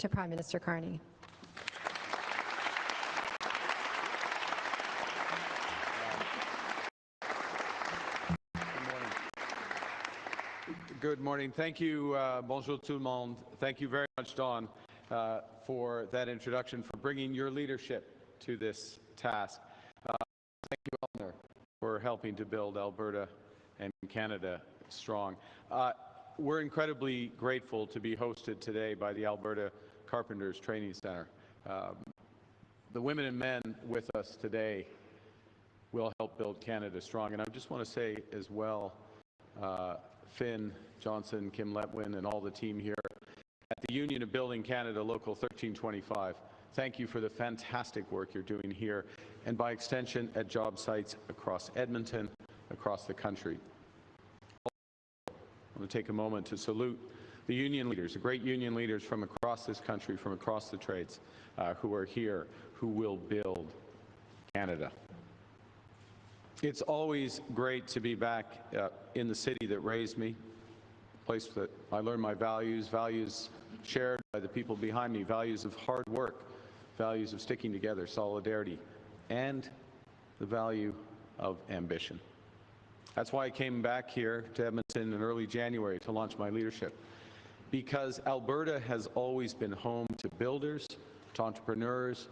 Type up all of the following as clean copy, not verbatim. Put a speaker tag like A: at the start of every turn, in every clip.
A: to Prime Minister Carney.
B: Good morning. Thank you. Bonjour tout le monde. Thank you very much, Dawn, for that introduction, for bringing your leadership to this task. Thank you, Eleanor, for helping to build Alberta and Canada strong. We're incredibly grateful to be hosted today by the Alberta Carpenters Training Centre. The women and men with us today will help build Canada strong. And I just want to say as well, Finn Johnson, Kim Letwin, and all the team here at the Union of Building Canada Local 1325, thank you for the fantastic work you're doing here and by extension at job sites across Edmonton, across the country. I want to take a moment to salute the union leaders, the great union leaders from across this country, from across the trades, who are here, who will build Canada. It's always great to be back in the city that raised me, a place that I learned my values, values shared by the people behind me, values of hard work, values of sticking together, solidarity, and the value of ambition. That's why I came back here to Edmonton in early January to launch my leadership, because Alberta has always been home to builders, to entrepreneurs,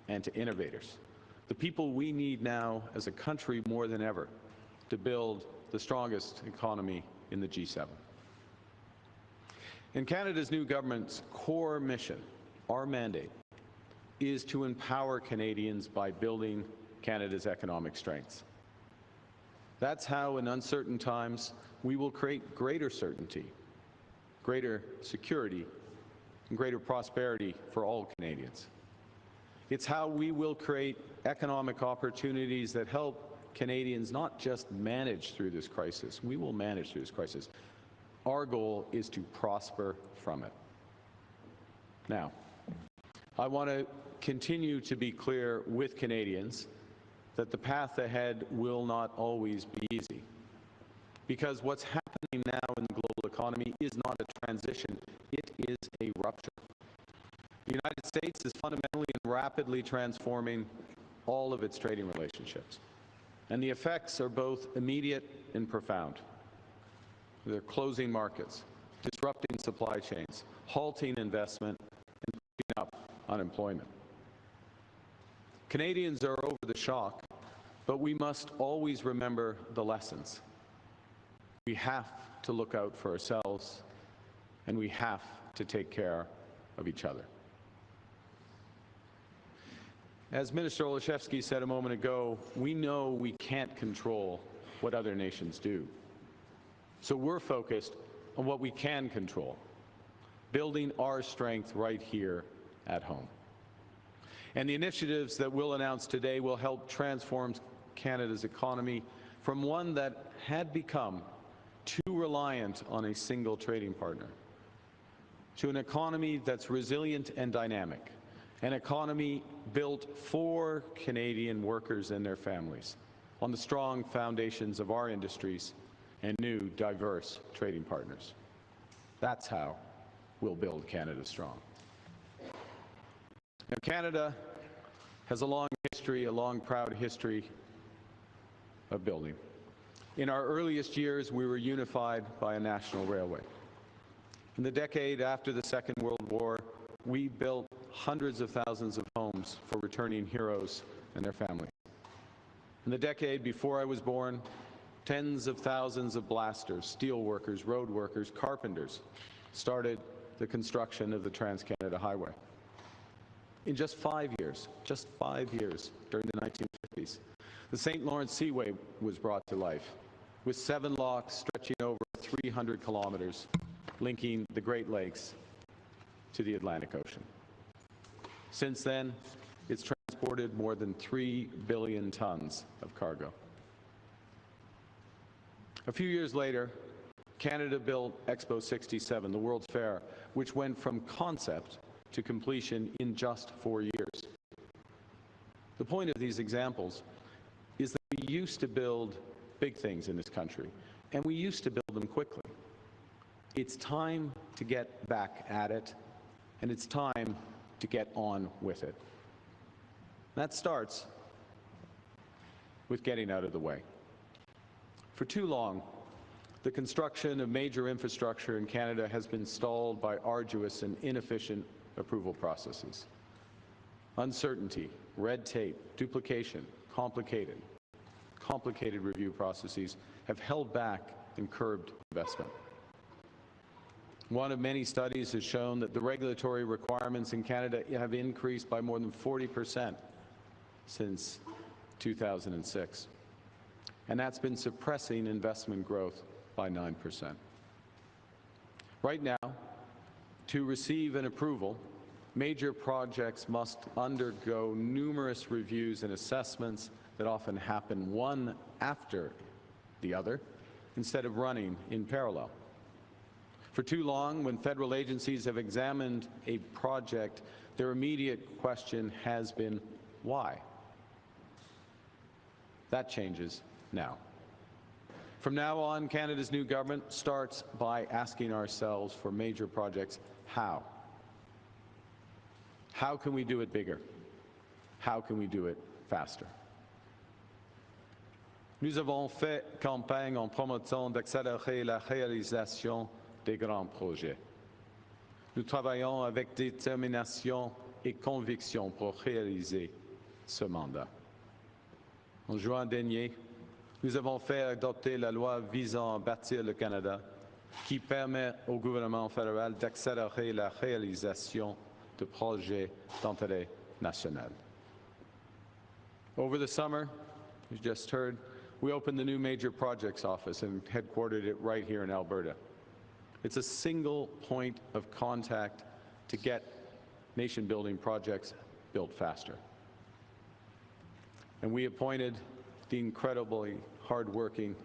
B: and to innovators. The people we need now as a country more than ever to build the strongest economy in the G7. And Canada's new government's core mission, our mandate, is to empower Canadians by building Canada's economic strengths. That's how, in uncertain times, we will create greater certainty, greater security, and greater prosperity for all Canadians. It's how we will create economic opportunities that help Canadians not just manage through this crisis. We will manage through this crisis. Our goal is to prosper from it. Now, I want to continue to be clear with Canadians that the path ahead will not always be easy, because what's happening now in the global economy is not a transition, it is a rupture. The United States is fundamentally and rapidly transforming all of its trading relationships, and the effects are both immediate and profound. They're closing markets, disrupting supply chains, halting investment, and pushing up unemployment. Canadians are over the shock, but we must always remember the lessons. We have to look out for ourselves, and we have to take care of each other. As Minister Olszewski said a moment ago, we know we can't control what other nations do. So we're focused on what we can control, building our strength right here at home. And the initiatives that we'll announce today will help transform Canada's economy from one that had become too reliant on a single trading partner to an economy that's resilient and dynamic, an economy built for Canadian workers and their families on the strong foundations of our industries and new, diverse trading partners. That's how we'll build Canada strong. Now, Canada has a long history, a long, proud history of building. In our earliest years, we were unified by a national railway. In the decade after the Second World War, we built hundreds of thousands of homes for returning heroes and their families. In the decade before I was born, tens of thousands of blasters, steel workers, road workers, carpenters started the construction of the Trans-Canada Highway. In just 5 years, during the 1950s, the St. Lawrence Seaway was brought to life, with 7 locks stretching over 300 kilometers, linking the Great Lakes to the Atlantic Ocean. Since then, it's transported more than 3 billion tons of cargo. A few years later, Canada built Expo 67, the World's Fair, which went from concept to completion in just 4 years. The point of these examples is that we used to build big things in this country, and we used to build them quickly. It's time to get back at it and it's time to get on with it. That starts with getting out of the way. For too long, the construction of major infrastructure in Canada has been stalled by arduous and inefficient approval processes. Uncertainty, red tape, duplication, complicated review processes have held back and curbed investment. One of many studies has shown that the regulatory requirements in Canada have increased by more than 40% since 2006. And that's been suppressing investment growth by 9%. Right now, to receive an approval, major projects must undergo numerous reviews and assessments that often happen one after the other, instead of running in parallel. For too long, when federal agencies have examined a project, their immediate question has been, why? That changes now. From now on, Canada's new government starts by asking ourselves for major projects, how? How can we do it bigger? How can we do it faster? Nous avons fait campagne en promettant d'accélérer la réalisation des grands projets. Nous travaillons avec détermination et conviction pour réaliser ce mandat. En juin dernier, nous avons fait adopter la loi visant à bâtir le Canada, qui permet au gouvernement fédéral d'accélérer la réalisation de projets d'intérêt national. Over the summer, you just heard, we opened the new Major Projects Office and headquartered it right here in Alberta. It's a single point of contact to get nation-building projects built faster. And we appointed the incredibly hard-working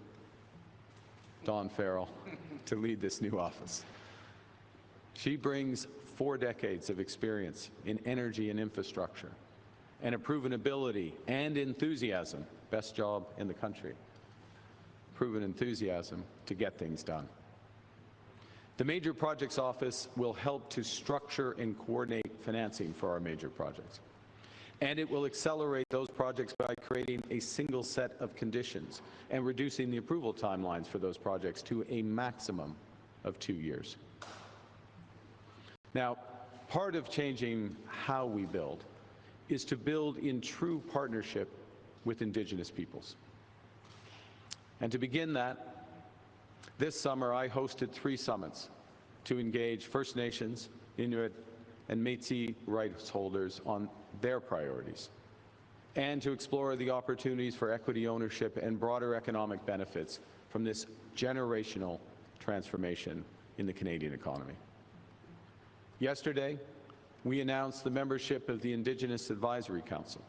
B: Dawn Farrell to lead this new office. She brings 4 decades of experience in energy and infrastructure, and a proven ability and enthusiasm, best job in the country, proven enthusiasm to get things done. The Major Projects Office will help to structure and coordinate financing for our major projects. And it will accelerate those projects by creating a single set of conditions and reducing the approval timelines for those projects to a maximum of 2 years. Now, part of changing how we build is to build in true partnership with Indigenous peoples. And to begin that, this summer I hosted 3 summits to engage First Nations, Inuit, and Métis rights holders on their priorities, and to explore the opportunities for equity ownership and broader economic benefits from this generational transformation in the Canadian economy. Yesterday, we announced the membership of the Indigenous Advisory Council.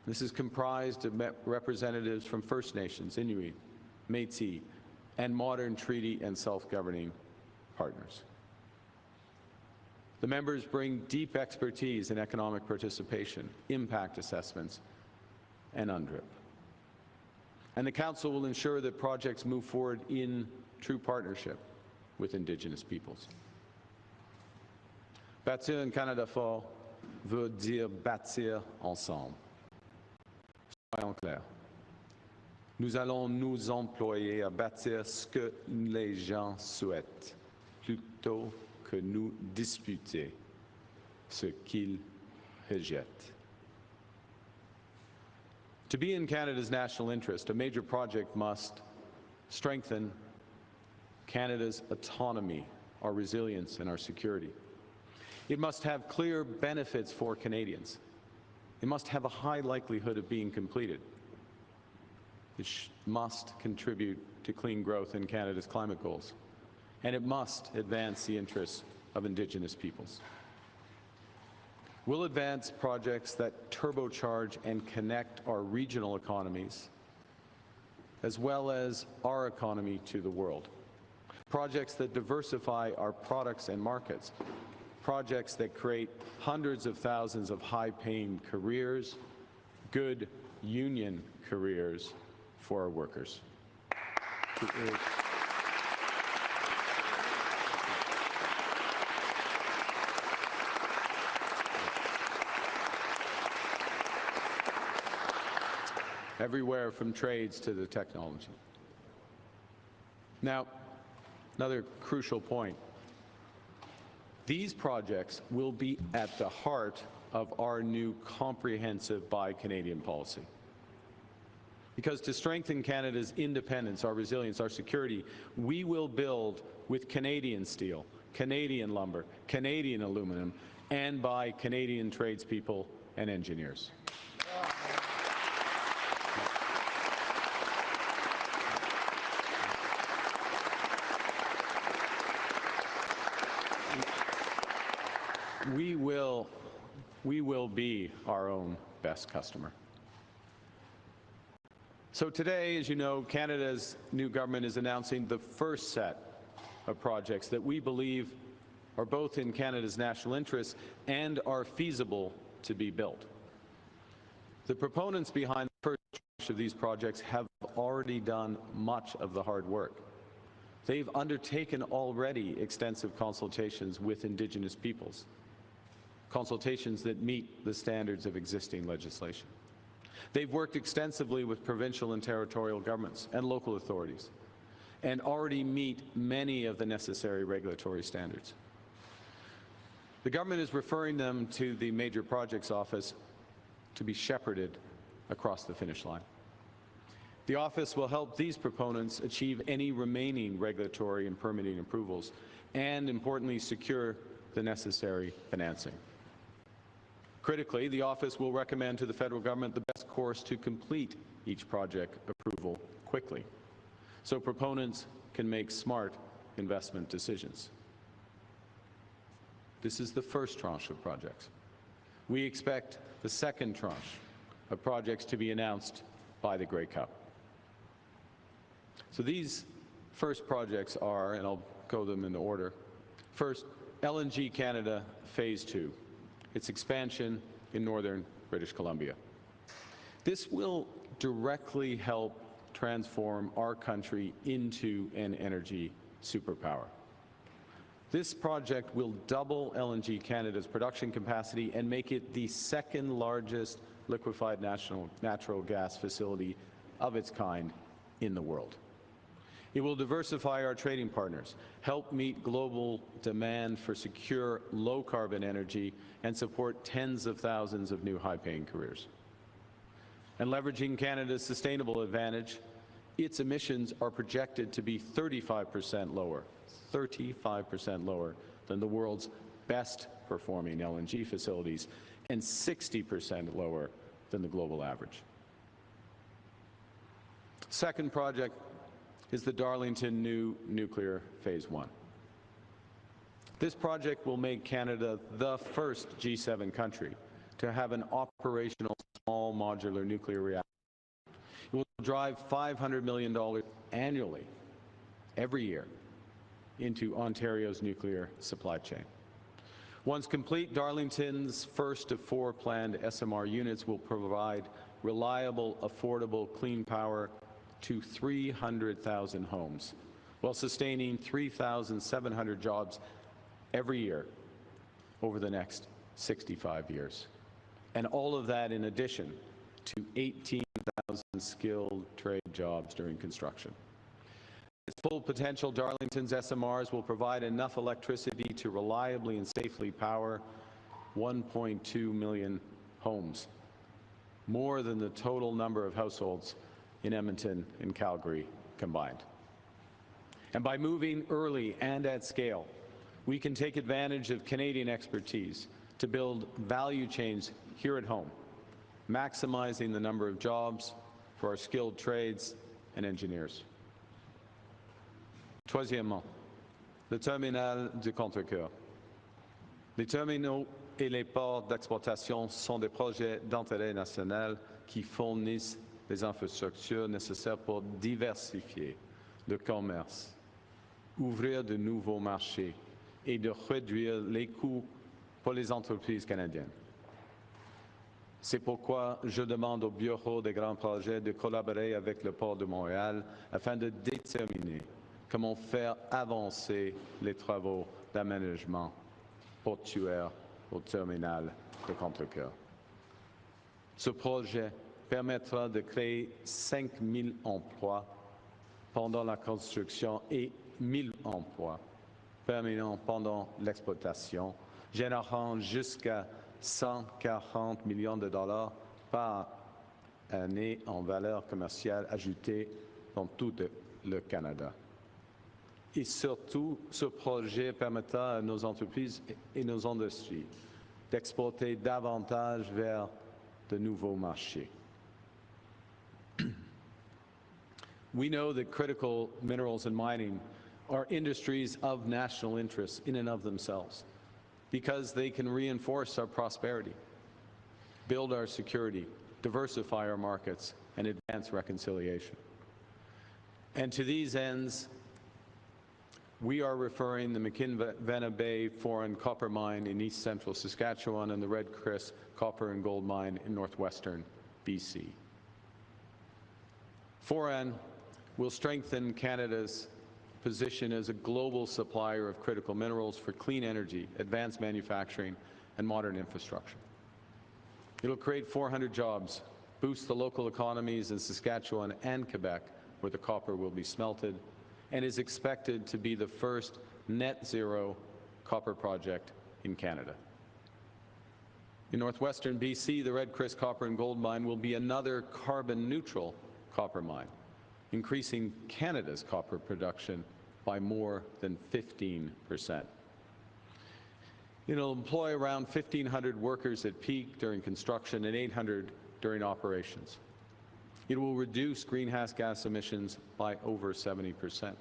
B: This is comprised of representatives from First Nations, Inuit, Métis, and modern treaty and self-governing partners. The members bring deep expertise in economic participation, impact assessments, and UNDRIP. And the Council will ensure that projects move forward in true partnership with Indigenous peoples. Bâtir un Canada fort veut dire bâtir ensemble. Soyons clairs. Nous allons nous employer à bâtir ce que les gens souhaitent, plutôt que nous disputer ce qu'ils rejettent. To be in Canada's national interest, a major project must strengthen Canada's autonomy, our resilience, and our security. It must have clear benefits for Canadians. It must have a high likelihood of being completed. It must contribute to clean growth in Canada's climate goals. And it must advance the interests of Indigenous peoples. We'll advance projects that turbocharge and connect our regional economies, as well as our economy to the world. Projects that diversify our products and markets. Projects that create hundreds of thousands of high-paying careers, good union careers for our workers. everywhere from trades to the technology. Now, another crucial point. These projects will be at the heart of our new comprehensive Buy Canadian policy. Because to strengthen Canada's independence, our resilience, our security, we will build with Canadian steel, Canadian lumber, Canadian aluminum, and by Canadian tradespeople and engineers. We will be our own best customer. So today, as you know, Canada's new government is announcing the first set of projects that we believe are both in Canada's national interest and are feasible to be built. The proponents behind the first tranche of these projects have already done much of the hard work. They've undertaken already extensive consultations with Indigenous peoples, consultations that meet the standards of existing legislation. They've worked extensively with provincial and territorial governments and local authorities and already meet many of the necessary regulatory standards. The government is referring them to the Major Projects Office to be shepherded across the finish line. The office will help these proponents achieve any remaining regulatory and permitting approvals and, importantly, secure the necessary financing. Critically, the office will recommend to the federal government the best course to complete each project approval quickly, so proponents can make smart investment decisions. This is the first tranche of projects. We expect the second tranche of projects to be announced by the Grey Cup. So these first projects are, and I'll go them in order. First, LNG Canada Phase 2. Its expansion in northern British Columbia. This will directly help transform our country into an energy superpower. This project will double LNG Canada's production capacity and make it the second largest liquefied natural gas facility of its kind in the world. It will diversify our trading partners, help meet global demand for secure, low-carbon energy, and support tens of thousands of new high-paying careers. And leveraging Canada's sustainable advantage, its emissions are projected to be 35% lower than the world's best-performing LNG facilities and 60% lower than the global average. Second project is the Darlington New Nuclear Phase 1. This project will make Canada the first G7 country to have an operational small modular nuclear reactor. It will drive $500 million annually, every year, into Ontario's nuclear supply chain. Once complete, Darlington's first of 4 planned SMR units will provide reliable, affordable, clean power to 300,000 homes, while sustaining 3,700 jobs every year over the next 65 years. And all of that in addition to 18,000 skilled trade jobs during construction. At its full potential, Darlington's SMRs will provide enough electricity to reliably and safely power 1.2 million homes, more than the total number of households in Edmonton and Calgary combined. And by moving early and at scale, we can take advantage of Canadian expertise to build value chains here at home, maximizing the number of jobs for our skilled trades and engineers. Troisièmement, le terminal du Contrecœur. Les terminaux et les ports d'exportation sont des projets d'intérêt national qui fournissent les infrastructures nécessaires pour diversifier le commerce, ouvrir de nouveaux marchés et de réduire les coûts pour les entreprises canadiennes. C'est pourquoi je demande au Bureau des grands projets de collaborer avec le Port de Montréal afin de déterminer comment faire avancer les travaux d'aménagement portuaire au terminal de Contrecœur. Ce projet permettra de créer 5 000 emplois pendant la construction et 1 000 emplois permanents pendant l'exploitation, générant jusqu'à 140 millions de dollars par année en valeur commerciale ajoutée dans tout le Canada. Et surtout, ce projet permettra à nos entreprises et nos industries d'exporter davantage vers de nouveaux marchés. We know that critical minerals and mining are industries of national interest in and of themselves because they can reinforce our prosperity, build our security, diversify our markets, and advance reconciliation. And to these ends, we are referring the McKinvena Bay Foreign Copper Mine in east central Saskatchewan and the Red Chris Copper and Gold Mine in northwestern BC. Foran will strengthen Canada's position as a global supplier of critical minerals for clean energy, advanced manufacturing, and modern infrastructure. It'll create 400 jobs, boost the local economies in Saskatchewan and Quebec, where the copper will be smelted, and is expected to be the first net zero copper project in Canada. In northwestern BC, the Red Chris Copper and Gold Mine will be another carbon-neutral copper mine, increasing Canada's copper production by more than 15%. It'll employ around 1,500 workers at peak during construction and 800 during operations. It will reduce greenhouse gas emissions by over 70%.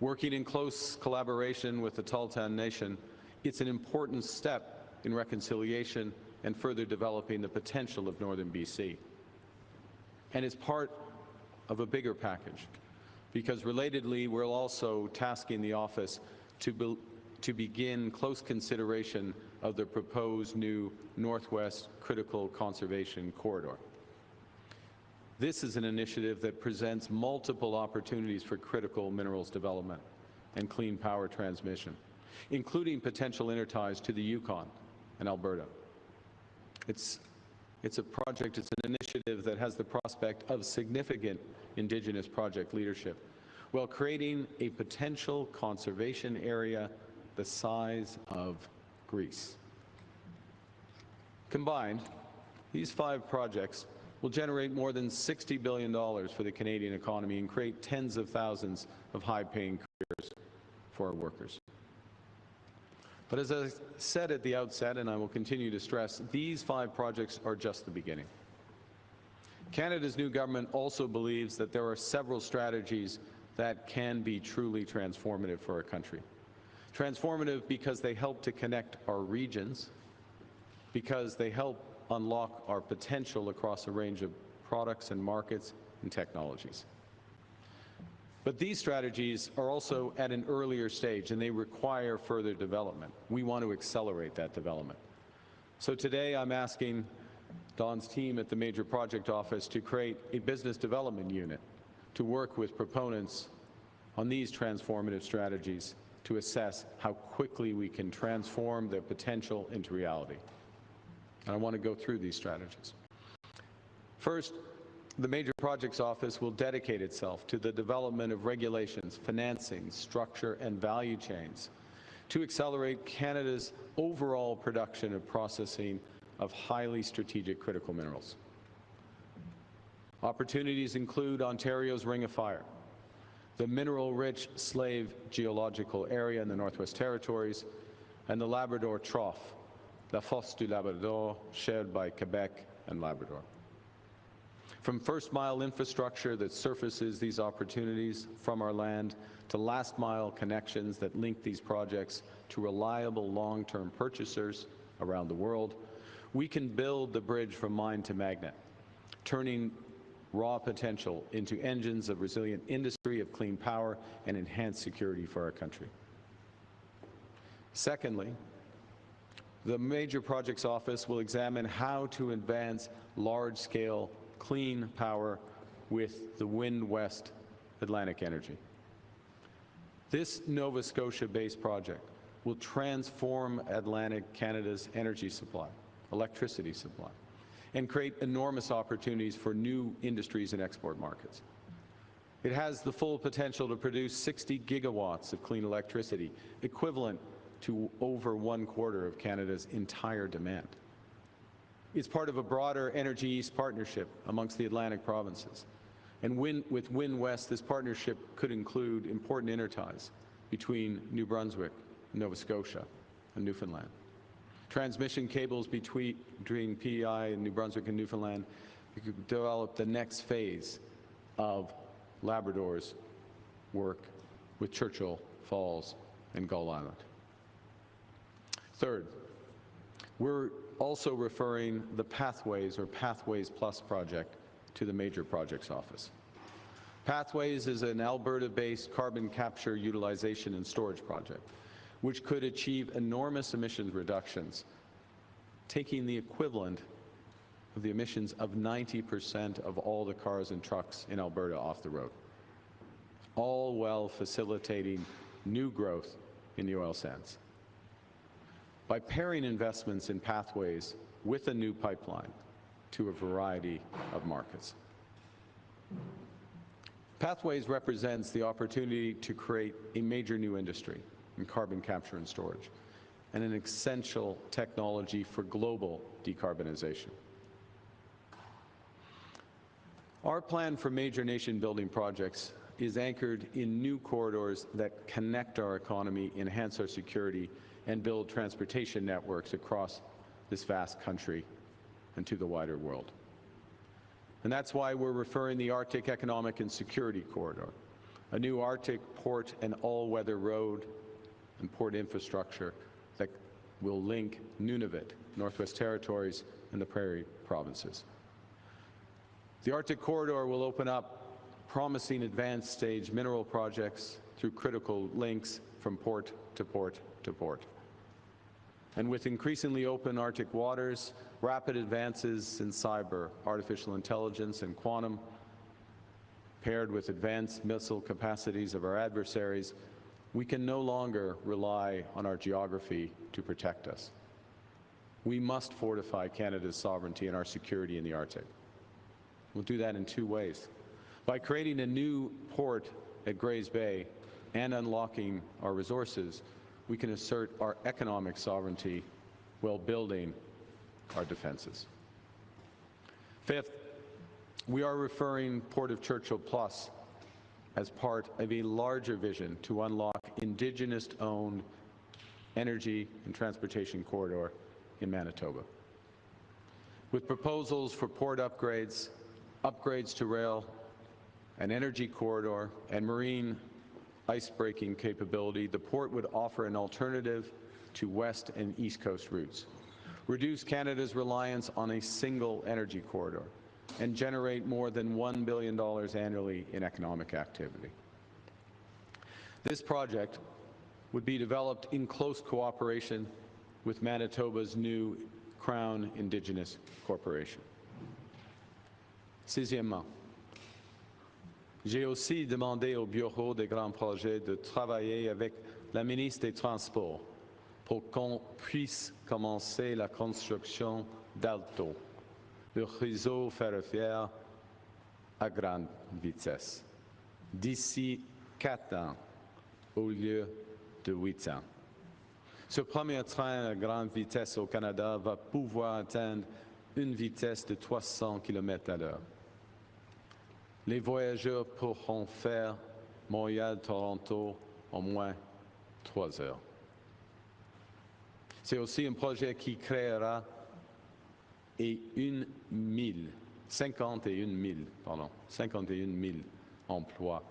B: Working in close collaboration with the Tahltan Nation, it's an important step in reconciliation and further developing the potential of northern BC. And it's part of a bigger package, because relatedly, we're also tasking the office to begin close consideration of the proposed new Northwest Critical Conservation Corridor. This is an initiative that presents multiple opportunities for critical minerals development and clean power transmission, including potential interties to the Yukon and Alberta. It's a project, it's an initiative that has the prospect of significant Indigenous project leadership, while creating a potential conservation area the size of Greece. Combined, these 5 projects will generate more than $60 billion for the Canadian economy and create tens of thousands of high-paying careers for our workers. But as I said at the outset, and I will continue to stress, these 5 projects are just the beginning. Canada's new government also believes that there are several strategies that can be truly transformative for our country. Transformative because they help to connect our regions, because they help unlock our potential across a range of products and markets and technologies. But these strategies are also at an earlier stage, and they require further development. We want to accelerate that development. So today I'm asking Don's team at the Major Project Office to create a business development unit to work with proponents on these transformative strategies to assess how quickly we can transform their potential into reality. And I want to go through these strategies. First, the Major Projects Office will dedicate itself to the development of regulations, financing, structure, and value chains to accelerate Canada's overall production and processing of highly strategic critical minerals. Opportunities include Ontario's Ring of Fire, the mineral-rich Slave geological area in the Northwest Territories, and the Labrador Trough, La Fosse du Labrador, shared by Quebec and Labrador. From first-mile infrastructure that surfaces these opportunities from our land to last-mile connections that link these projects to reliable long-term purchasers around the world, we can build the bridge from mine to magnet, turning raw potential into engines of resilient industry, of clean power, and enhanced security for our country. Secondly, the Major Projects Office will examine how to advance large-scale clean power with the Wind West Atlantic Energy. This Nova Scotia-based project will transform Atlantic Canada's energy supply, electricity supply, and create enormous opportunities for new industries and export markets. It has the full potential to produce 60 gigawatts of clean electricity, equivalent to over 1/4 of Canada's entire demand. It's part of a broader Energy East partnership amongst the Atlantic provinces. And with Wind West, this partnership could include important interties between New Brunswick, Nova Scotia, and Newfoundland. Transmission cables between PEI and New Brunswick and Newfoundland could develop the next phase of Labrador's work with Churchill Falls and Gull Island. Third, we're also referring the Pathways or Pathways Plus project to the Major Projects Office. Pathways is an Alberta-based carbon capture, utilization and storage project, which could achieve enormous emissions reductions, taking the equivalent of the emissions of 90% of all the cars and trucks in Alberta off the road, all while facilitating new growth in the oil sands. By pairing investments in Pathways with a new pipeline to a variety of markets. Pathways represents the opportunity to create a major new industry in carbon capture and storage, and an essential technology for global decarbonization. Our plan for major nation-building projects is anchored in new corridors that connect our economy, enhance our security, and build transportation networks across this vast country and to the wider world. And that's why we're referring the Arctic Economic and Security Corridor, a new Arctic port and all-weather road and port infrastructure that will link Nunavut, Northwest Territories, and the Prairie provinces. The Arctic Corridor will open up promising advanced stage mineral projects through critical links from port to port to port. And with increasingly open Arctic waters, rapid advances in cyber, artificial intelligence, and quantum, paired with advanced missile capacities of our adversaries, we can no longer rely on our geography to protect us. We must fortify Canada's sovereignty and our security in the Arctic. We'll do that in two ways. By creating a new port at Grays Bay and unlocking our resources, we can assert our economic sovereignty while building our defenses. Fifth, we are referring Port of Churchill Plus as part of a larger vision to unlock Indigenous-owned energy and transportation corridor in Manitoba. With proposals for port upgrades, upgrades to rail, an energy corridor, and marine ice-breaking capability, the port would offer an alternative to West and East Coast routes, reduce Canada's reliance on a single energy corridor, and generate more than $1 billion annually in economic activity. This project would be developed in close cooperation with Manitoba's new Crown Indigenous Corporation. Sixièmement, j'ai aussi demandé au Bureau des grands projets de travailler avec la ministre des Transports pour qu'on puisse commencer la construction d'Alto, le réseau ferroviaire à grande vitesse, d'ici 4 ans au lieu de 8 ans. Ce premier train à grande vitesse au Canada va pouvoir atteindre une vitesse de 300 km/h. Les voyageurs pourront faire Montréal-Toronto en moins 3 heures. C'est aussi un projet qui créera 51 000 emplois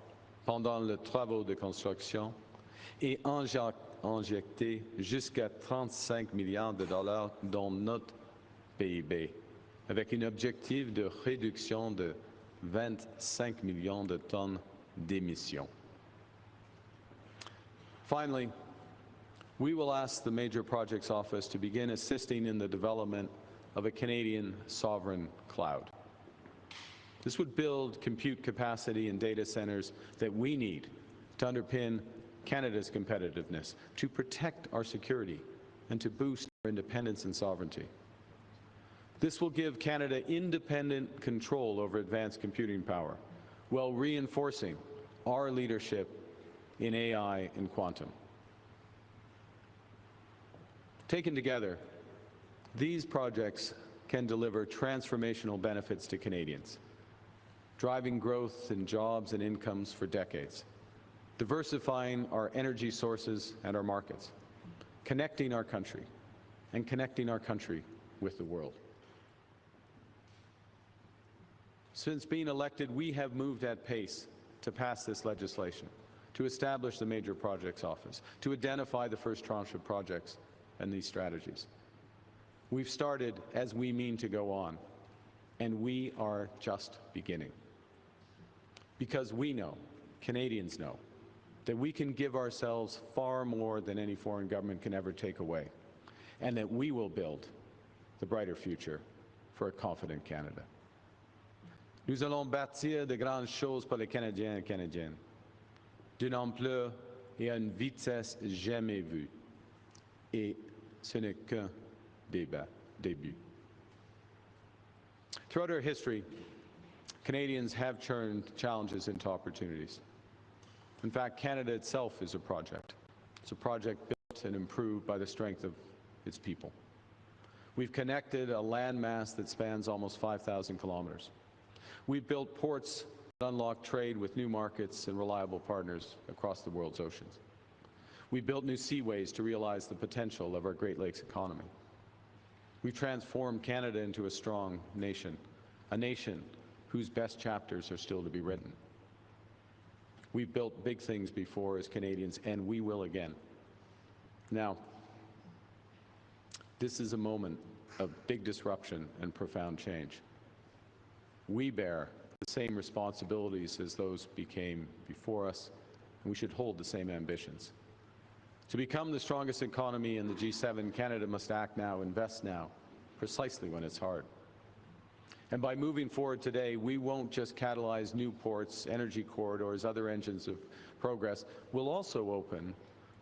B: pendant les travaux de construction et injecter jusqu'à 35 milliards de dollars dans notre PIB, avec un objectif de réduction de 25 millions de tonnes d'émissions. Finally, we will ask the Major Projects Office to begin assisting in the development of a Canadian sovereign cloud. This would build compute capacity and data centers that we need to underpin Canada's competitiveness, to protect our security, and to boost our independence and sovereignty. This will give Canada independent control over advanced computing power, while reinforcing our leadership in AI and quantum. Taken together, these projects can deliver transformational benefits to Canadians, driving growth in jobs and incomes for decades, diversifying our energy sources and our markets, connecting our country, and connecting our country with the world. Since being elected, we have moved at pace to pass this legislation, to establish the Major Projects Office, to identify the first tranche of projects and these strategies. We've started as we mean to go on, and we are just beginning. Because we know, Canadians know, that we can give ourselves far more than any foreign government can ever take away, and that we will build the brighter future for a confident Canada. Nous allons bâtir de grandes choses pour les Canadiens et Canadiennes, d'une ampleur et à une vitesse jamais vue. Et ce n'est qu'un début. Throughout our history, Canadians have turned challenges into opportunities. In fact, Canada itself is a project. It's a project built and improved by the strength of its people. We've connected a landmass that spans almost 5,000 kilometers. We've built ports that unlock trade with new markets and reliable partners across the world's oceans. We built new seaways to realize the potential of our Great Lakes economy. We've transformed Canada into a strong nation, a nation whose best chapters are still to be written. We've built big things before as Canadians, and we will again. Now, this is a moment of big disruption and profound change. We bear the same responsibilities as those became before us, and we should hold the same ambitions. To become the strongest economy in the G7, Canada must act now, invest now, precisely when it's hard. And by moving forward today, we won't just catalyze new ports, energy corridors, other engines of progress. We'll also open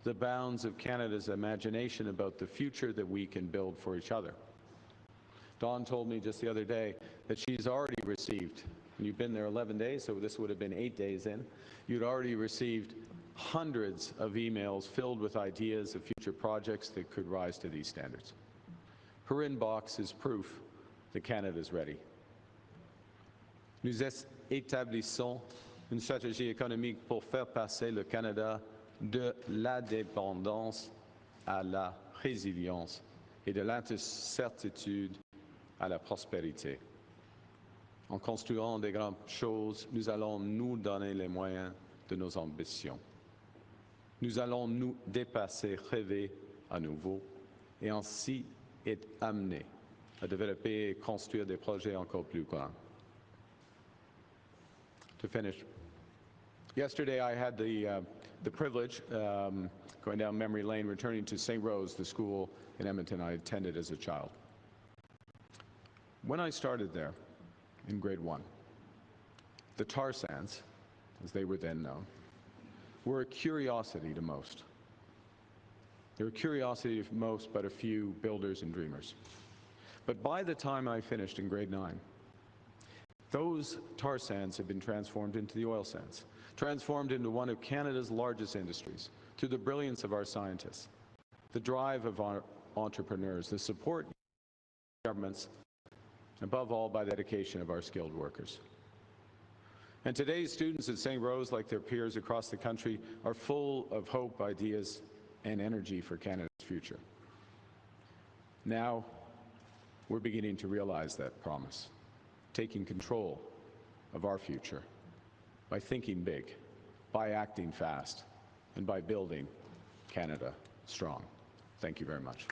B: the bounds of Canada's imagination about the future that we can build for each other. Dawn told me just the other day that she's already received, and you've been there 11 days, so this would have been 8 days in, you'd already received hundreds of emails filled with ideas of future projects that could rise to these standards. Her inbox is proof that Canada is ready. Nous établissons une stratégie économique pour faire passer le Canada de la dépendance à la résilience et de l'incertitude à la prospérité. En construisant des grandes choses, nous allons nous donner les moyens de nos ambitions. Nous allons nous dépasser, rêver à nouveau, et ainsi être amenés à développer et construire des projets encore plus grands. To finish, yesterday I had the privilege, going down memory lane, returning to St. Rose, the school in Edmonton I attended as a child. When I started there, in grade 1, the tar sands, as they were then known, were a curiosity to most. They were a curiosity to most but a few builders and dreamers. But by the time I finished in grade 9, those tar sands had been transformed into the oil sands, transformed into one of Canada's largest industries through the brilliance of our scientists, the drive of our entrepreneurs, the support of governments, above all by the dedication of our skilled workers. And today's students at St. Rose, like their peers across the country, are full of hope, ideas, and energy for Canada's future. Now, we're beginning to realize that promise, taking control of our future by thinking big, by acting fast, and by building Canada strong. Thank you very much.